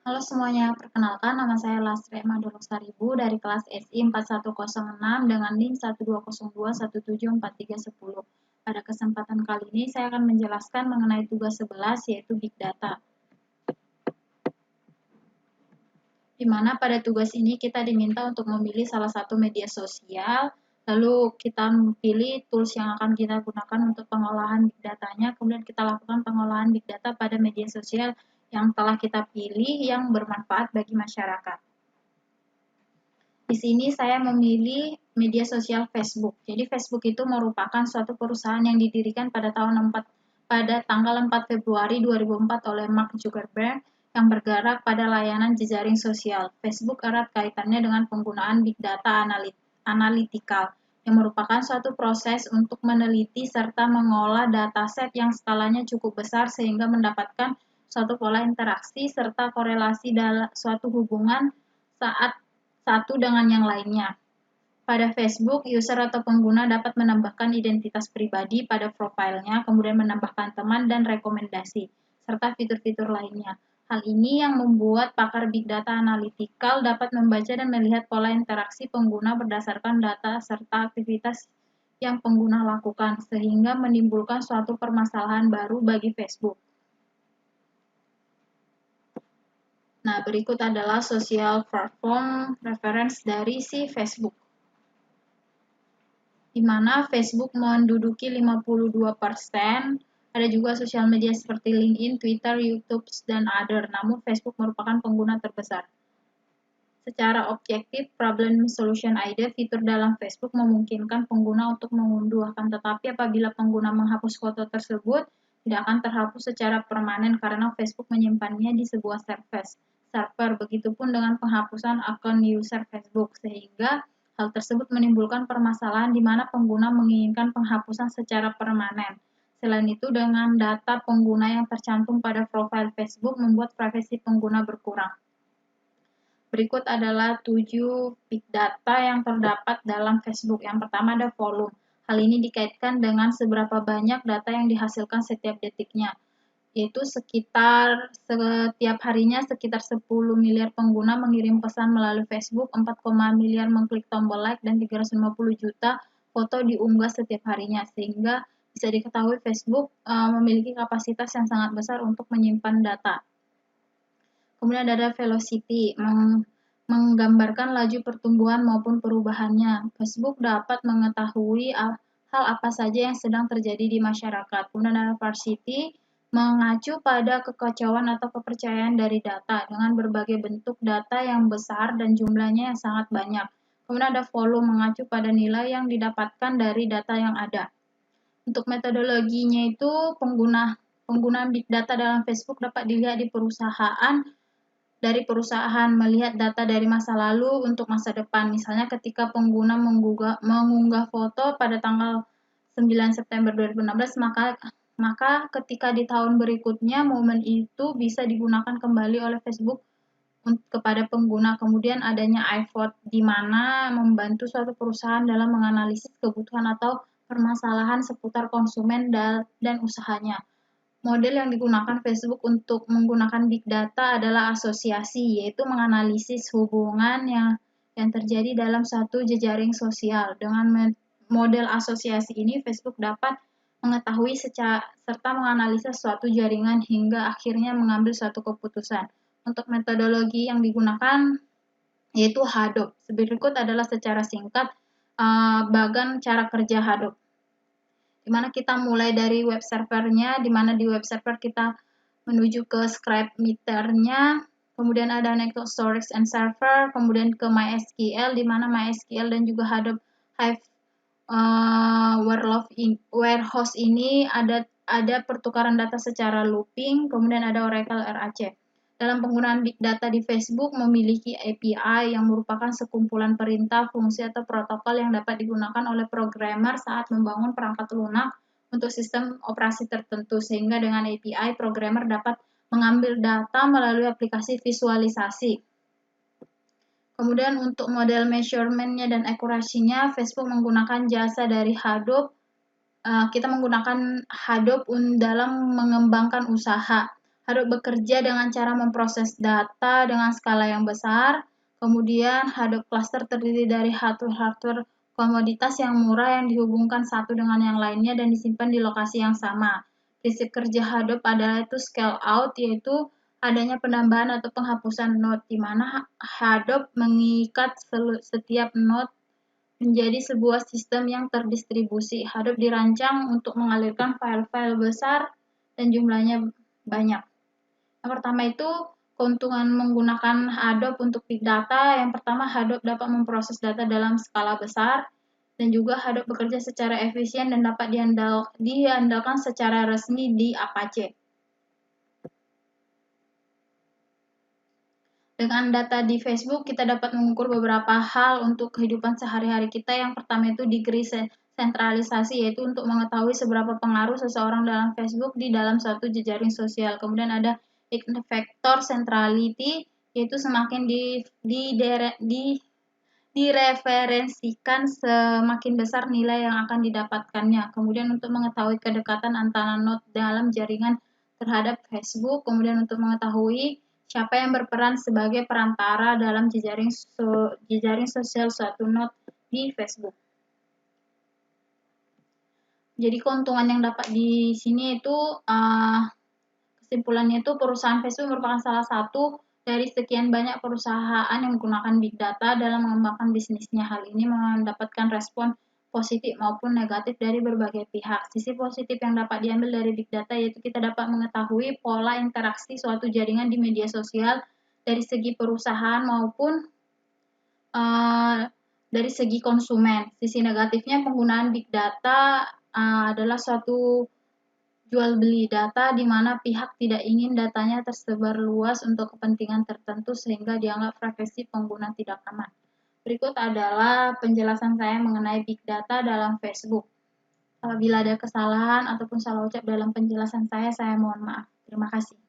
Halo semuanya, perkenalkan nama saya Lasri Maduro Saribu dari kelas SI 4106 dengan NIM 12021743110. Pada kesempatan kali ini saya akan menjelaskan mengenai tugas 11 yaitu Big Data. Di mana pada tugas ini kita diminta untuk memilih salah satu media sosial, lalu kita pilih tools yang akan kita gunakan untuk pengolahan Big Data-nya, kemudian kita lakukan pengolahan Big Data pada media sosial yang telah kita pilih yang bermanfaat bagi masyarakat. Di sini saya memilih media sosial Facebook. Jadi Facebook itu merupakan suatu perusahaan yang didirikan pada tanggal 4 Februari 2004 oleh Mark Zuckerberg yang bergerak pada layanan jejaring sosial. Facebook erat kaitannya dengan penggunaan big data analytical yang merupakan suatu proses untuk meneliti serta mengolah dataset yang skalanya cukup besar sehingga mendapatkan suatu pola interaksi serta korelasi dalam suatu hubungan saat satu dengan yang lainnya. Pada Facebook, user atau pengguna dapat menambahkan identitas pribadi pada profilnya, kemudian menambahkan teman dan rekomendasi, serta fitur-fitur lainnya. Hal ini yang membuat pakar Big Data Analytical dapat membaca dan melihat pola interaksi pengguna berdasarkan data serta aktivitas yang pengguna lakukan, sehingga menimbulkan suatu permasalahan baru bagi Facebook. Nah, berikut adalah social platform reference dari si Facebook, di mana Facebook menduduki 52%. Ada juga sosial media seperti LinkedIn, Twitter, YouTube, dan other. Namun Facebook merupakan pengguna terbesar. Secara objektif, problem solution ID fitur dalam Facebook memungkinkan pengguna untuk mengunduh, akan tetapi apabila pengguna menghapus foto tersebut, tidak akan terhapus secara permanen karena Facebook menyimpannya di sebuah server. Begitupun dengan penghapusan akun user Facebook, sehingga hal tersebut menimbulkan permasalahan di mana pengguna menginginkan penghapusan secara permanen. Selain itu, dengan data pengguna yang tercantum pada profil Facebook membuat privasi pengguna berkurang. Berikut adalah 7 big data yang terdapat dalam Facebook. Yang pertama ada volume. Hal ini dikaitkan dengan seberapa banyak data yang dihasilkan setiap detiknya, yaitu setiap harinya sekitar 10 miliar pengguna mengirim pesan melalui Facebook, 4, miliar mengklik tombol like, dan 350 juta foto diunggah setiap harinya, sehingga bisa diketahui Facebook memiliki kapasitas yang sangat besar untuk menyimpan data. Kemudian ada velocity, menggambarkan laju pertumbuhan maupun perubahannya. Facebook dapat mengetahui hal apa saja yang sedang terjadi di masyarakat. Kemudian ada varsity, mengacu pada kekacauan atau kepercayaan dari data dengan berbagai bentuk data yang besar dan jumlahnya yang sangat banyak. Kemudian ada volume, mengacu pada nilai yang didapatkan dari data yang ada. Untuk metodologinya itu penggunaan big data dalam Facebook dapat dilihat dari perusahaan melihat data dari masa lalu untuk masa depan. Misalnya ketika pengguna mengunggah foto pada tanggal 9 September 2016, maka ketika di tahun berikutnya momen itu bisa digunakan kembali oleh Facebook kepada pengguna. Kemudian adanya iVote, di mana membantu suatu perusahaan dalam menganalisis kebutuhan atau permasalahan seputar konsumen dan usahanya. Model yang digunakan Facebook untuk menggunakan big data adalah asosiasi, yaitu menganalisis hubungan yang terjadi dalam satu jejaring sosial. Dengan model asosiasi ini, Facebook dapat mengetahui serta menganalisa suatu jaringan hingga akhirnya mengambil suatu keputusan. Untuk metodologi yang digunakan yaitu Hadoop. Berikut adalah secara singkat bagan cara kerja Hadoop, di mana kita mulai dari web servernya, di mana di web server kita menuju ke script meternya, kemudian ada network storage and server, kemudian ke MySQL, di mana MySQL dan juga Hadoop Hive warehouse ini ada pertukaran data secara looping, kemudian ada Oracle RAC. Dalam penggunaan big data di Facebook memiliki API yang merupakan sekumpulan perintah, fungsi, atau protokol yang dapat digunakan oleh programmer saat membangun perangkat lunak untuk sistem operasi tertentu, sehingga dengan API programmer dapat mengambil data melalui aplikasi visualisasi. Kemudian untuk model measurement-nya dan akurasinya, Facebook menggunakan jasa dari Hadoop. Kita menggunakan Hadoop dalam mengembangkan usaha. Hadoop bekerja dengan cara memproses data dengan skala yang besar. Kemudian Hadoop cluster terdiri dari hardware komoditas yang murah yang dihubungkan satu dengan yang lainnya dan disimpan di lokasi yang sama. Prinsip kerja Hadoop adalah itu scale out, yaitu adanya penambahan atau penghapusan node, di mana Hadoop mengikat setiap node menjadi sebuah sistem yang terdistribusi. Hadoop dirancang untuk mengalirkan file-file besar dan jumlahnya banyak. Yang pertama itu keuntungan menggunakan Hadoop untuk big data. Yang pertama, Hadoop dapat memproses data dalam skala besar, dan juga Hadoop bekerja secara efisien dan dapat diandalkan secara resmi di Apache. Dengan data di Facebook, kita dapat mengukur beberapa hal untuk kehidupan sehari-hari kita. Yang pertama itu degree sentralisasi, yaitu untuk mengetahui seberapa pengaruh seseorang dalam Facebook di dalam suatu jejaring sosial. Kemudian ada vector centrality, yaitu semakin direferensikan semakin besar nilai yang akan didapatkannya. Kemudian untuk mengetahui kedekatan antara node dalam jaringan terhadap Facebook. Kemudian untuk mengetahui siapa yang berperan sebagai perantara dalam jejaring sosial suatu node di Facebook. Jadi keuntungan yang dapat di sini itu kesimpulannya itu perusahaan Facebook merupakan salah satu dari sekian banyak perusahaan yang menggunakan big data dalam mengembangkan bisnisnya. Hal ini mendapatkan respon positif maupun negatif dari berbagai pihak. Sisi positif yang dapat diambil dari big data yaitu kita dapat mengetahui pola interaksi suatu jaringan di media sosial dari segi perusahaan maupun dari segi konsumen. Sisi negatifnya penggunaan big data adalah suatu jual beli data di mana pihak tidak ingin datanya tersebar luas untuk kepentingan tertentu sehingga dianggap privasi pengguna tidak aman. Berikut adalah penjelasan saya mengenai big data dalam Facebook. Apabila ada kesalahan ataupun salah ucap dalam penjelasan saya mohon maaf. Terima kasih.